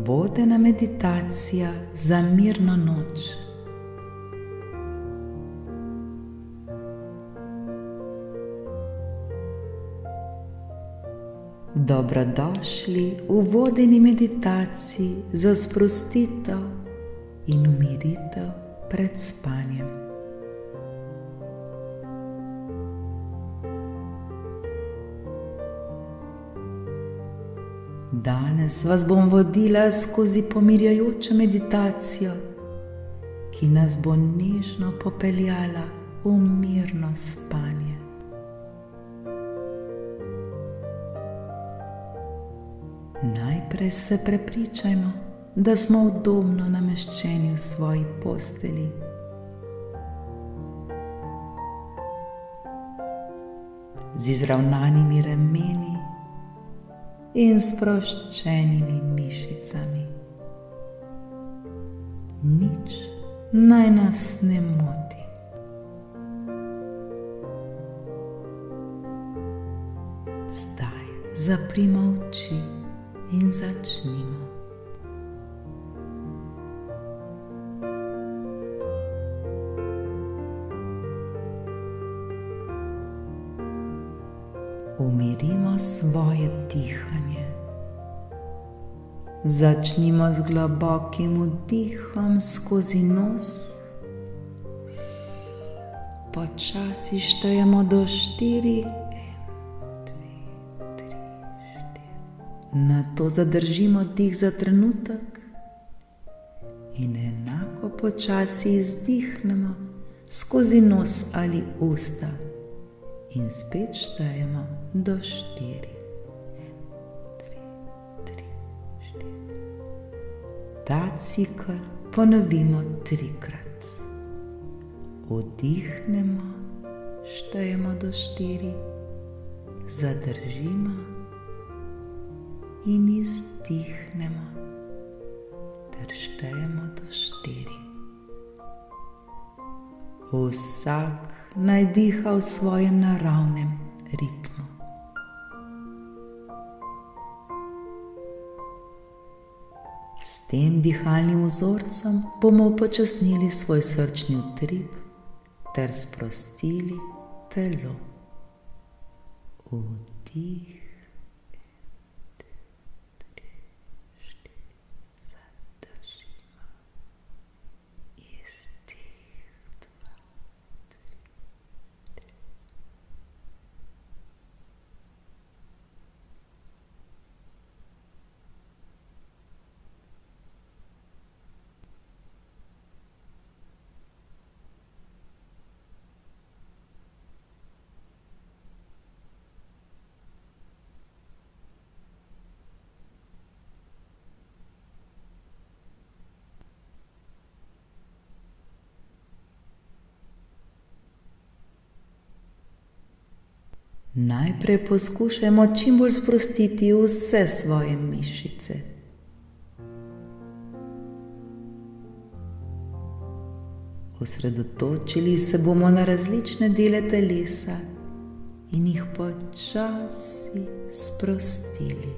vodena meditacija za mirno noč. Dobrodošli v vodeni meditaciji za sprostitev in umiritev pred spanjem. Danes vas bom vodila skozi pomirjajočo meditacijo, ki nas bo nežno popeljala v mirno spanje. Najprej se prepričajmo, da smo udobno nameščeni v svoji postelji. Z izravnanimi rameni in sproščenimi mišicami. Nič naj nas ne moti. Zdaj zaprimo oči in začnimo. Umirimo svoje dihanje. Začnimo z globokim vdihom skozi nos. Počasi štejemo do 4. Nato zadržimo dih za trenutek in enako počasi izdihnemo skozi nos ali usta in spet štejemo do 4. Ta cikel ponovimo 3-krat. Vdihnemo, štejemo do 4, zadržimo in izdihnemo ter štejemo do 4. Vsak naj diha v svojem naravnem ritmu. S tem dihalnim vzorcem bomo upočasnili svoj srčni utrip ter sprostili telo. Vdih. Najprej poskušajmo čim bolj sprostiti vse svoje mišice. Osredotočili se bomo na različne dele telesa in jih počasi sprostili.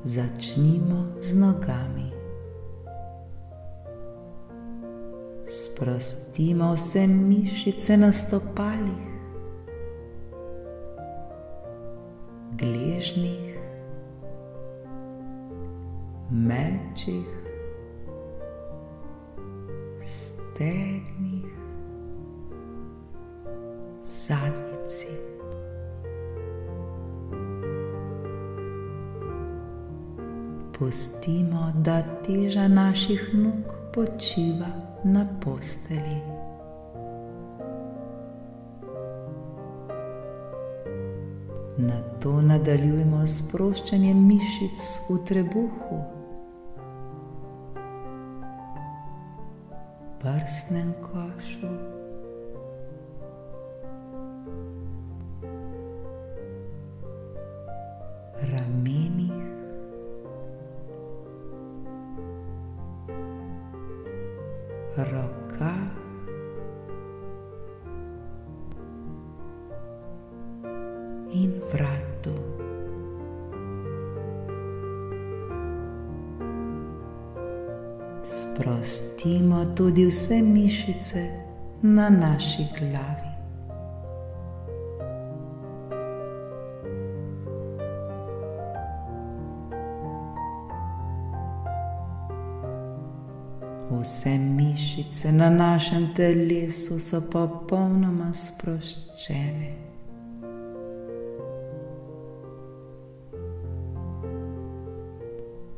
Začnimo z nogami. Sprostimo vse mišice na stopalih, gležnjih, mečih, stegnih, zadnjici. Pustimo, da teža naših nog počiva na postelji. Nato nadaljujmo s sproščanjem mišic v trebuhu, prsnem košu, ramenih, rokah, in vratu. Sprostimo tudi vse mišice na naši glavi. Vse mišice na našem telesu so popolnoma sproščene.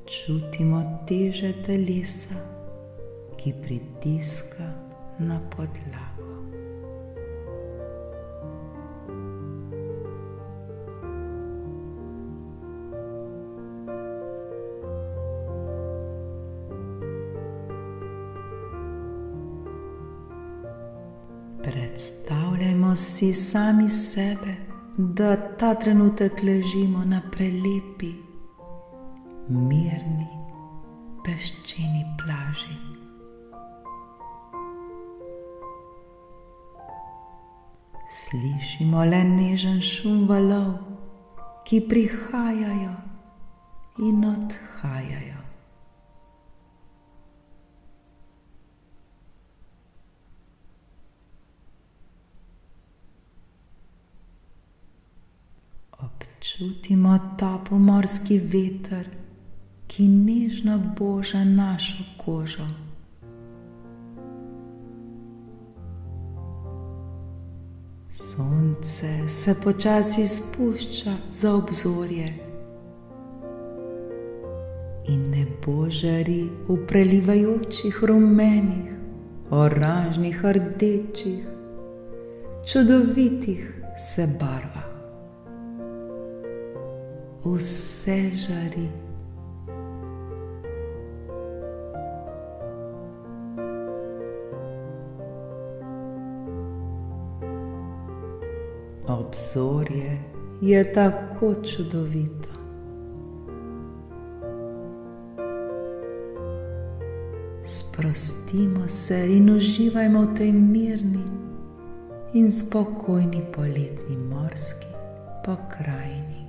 Čutimo težo telesa, ki pritiska na podlago. Predstavljajmo si sami sebe, da ta trenutek ležimo na prelepi, mirni, peščeni plaži. Slišimo le nežen šum valov, ki prihajajo in odhajajo. Občutimo topel morski veter, ki nežno boža našo kožo. Sonce se počasi spušča za obzorje in nebo žari v prelivajočih rumenih, oranžnih, rdečih, čudovitih se barvah. Vse žari. Obzorje je tako čudovito. Sprostimo se in uživajmo v tej mirni in spokojni poletni morski pokrajini.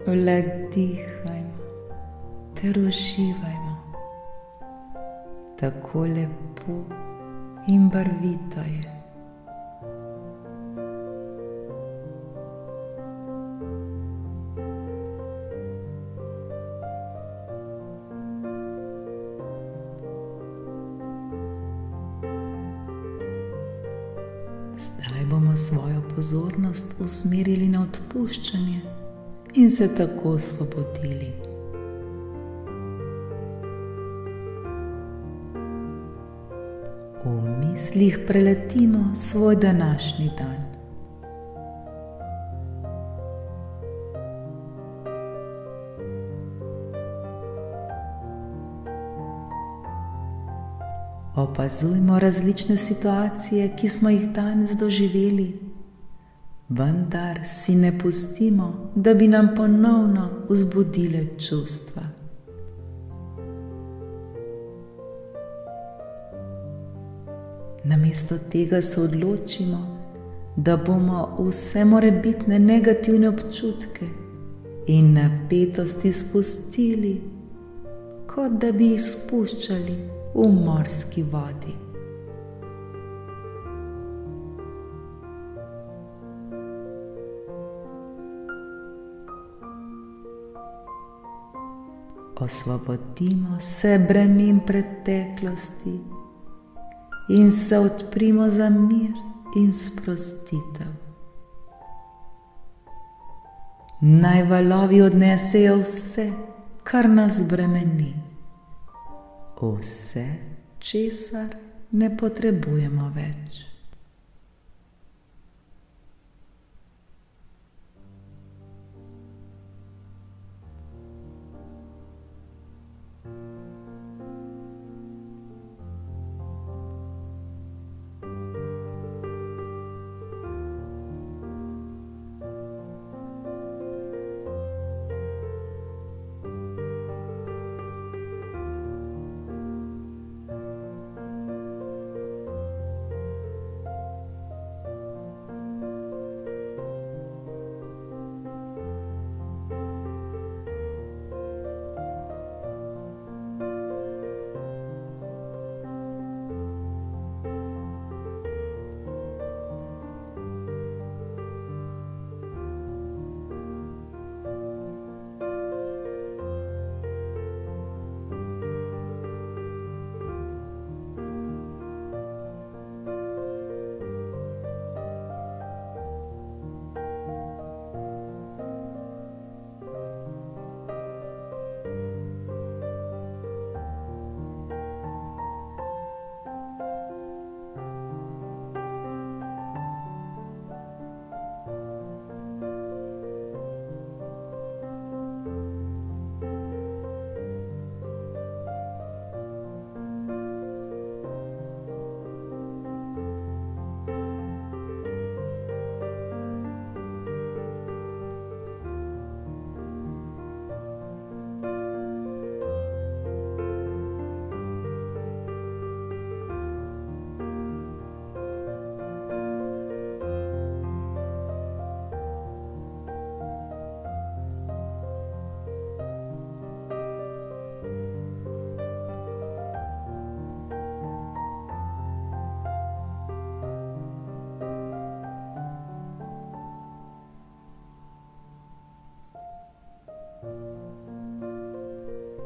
Le dihajmo ter uživajmo. Tako lepo in barvito je. Zdaj bomo svojo pozornost usmerili na odpuščanje in se tako osvobodili. V mislih preletimo svoj današnji dan. Opazujmo različne situacije, ki smo jih danes doživeli, vendar si ne pustimo, da bi nam ponovno vzbudile čustva. Namesto tega se odločimo, da bomo vse morebitne negativne občutke in napetosti spustili, kot da bi jih spuščali v morski vodi. Osvobodimo se bremen preteklosti in se odprimo za mir in sprostitev. Naj valovi odnesejo vse, kar nas bremeni, vse, česar ne potrebujemo več.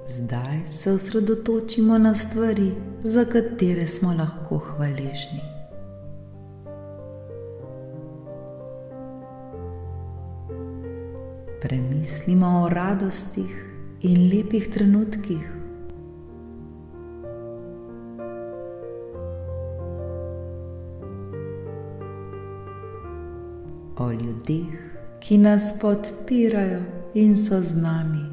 Zdaj se osredotočimo na stvari, za katere smo lahko hvaležni. Premislimo o radostih in lepih trenutkih. O ljudeh, ki nas podpirajo in so z nami.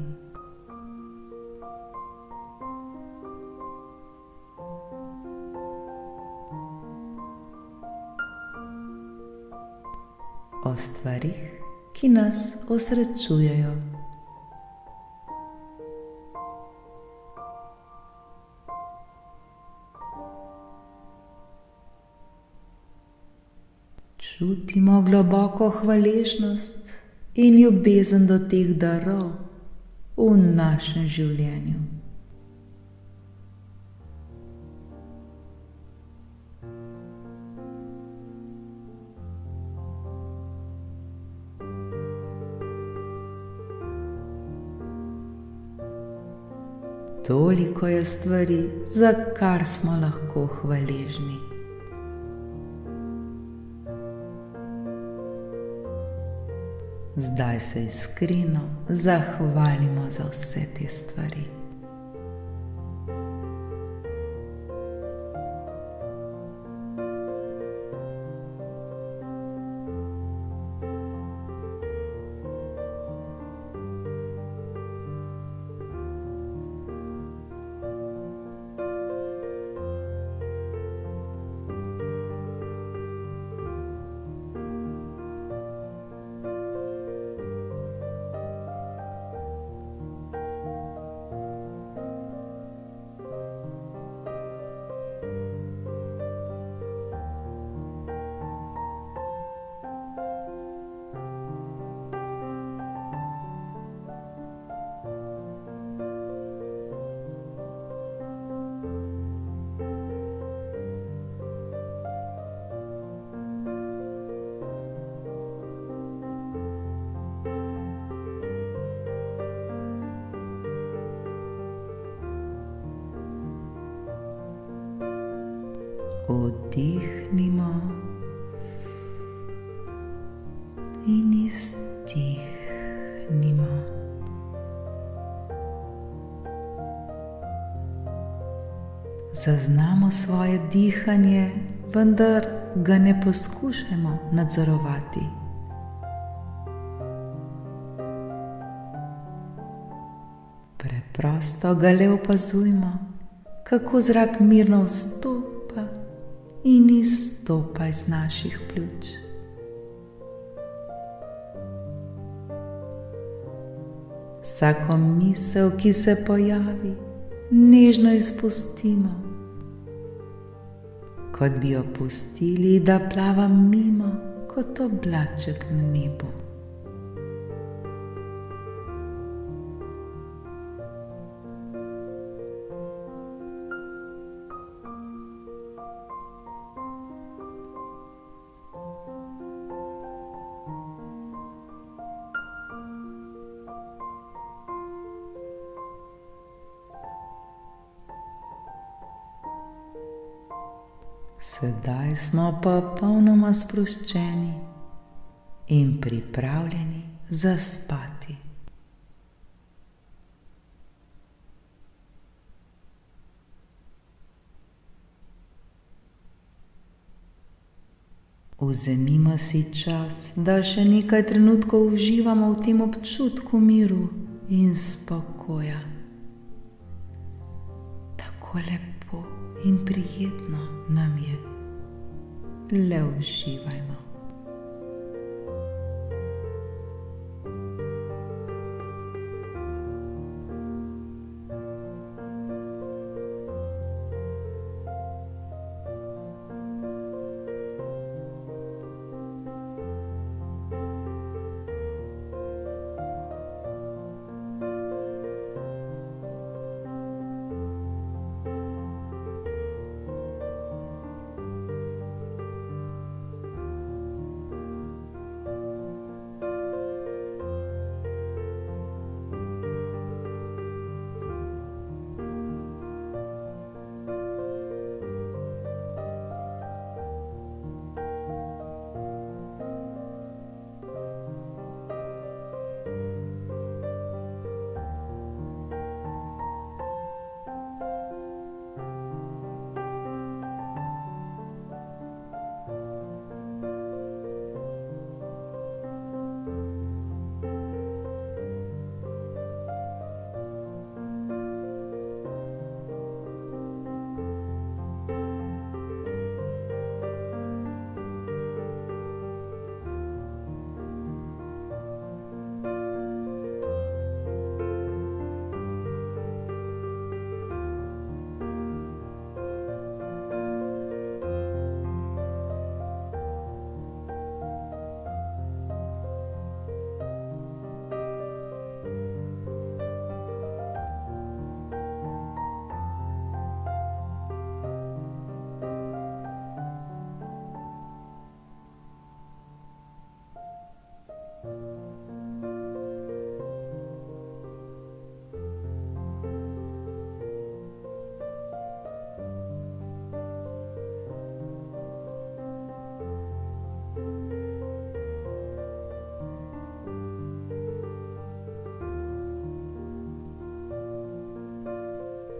O stvarih, ki nas osrečujejo. Čutimo globoko hvaležnost in ljubezen do teh darov v našem življenju. Toliko je stvari, za kar smo lahko hvaležni. Zdaj se iskreno zahvalimo za vse te stvari. Vdihnimo in izdihnimo. Zaznamo svoje dihanje, vendar ga ne poskušajmo nadzorovati. Preprosto ga le opazujmo, kako zrak mirno vstopa in izstopa iz naših pljuč. Vsako misel, ki se pojavi, nežno izpustimo, kot bi jo pustili, da plava mimo kot oblaček na nebu. Sedaj smo popolnoma sproščeni in pripravljeni zaspati. Vzemimo si čas, da še nekaj trenutkov uživamo v tem občutku miru in spokoja. Tako lepo in prijetno nam je. Le uživajmo.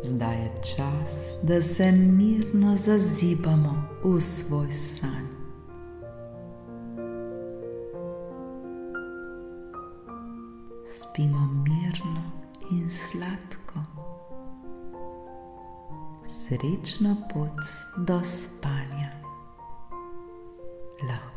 Zdaj je čas, da se mirno zazibamo v svoj san. Spimo mirno in sladko. Srečna pot do spanja. Lahko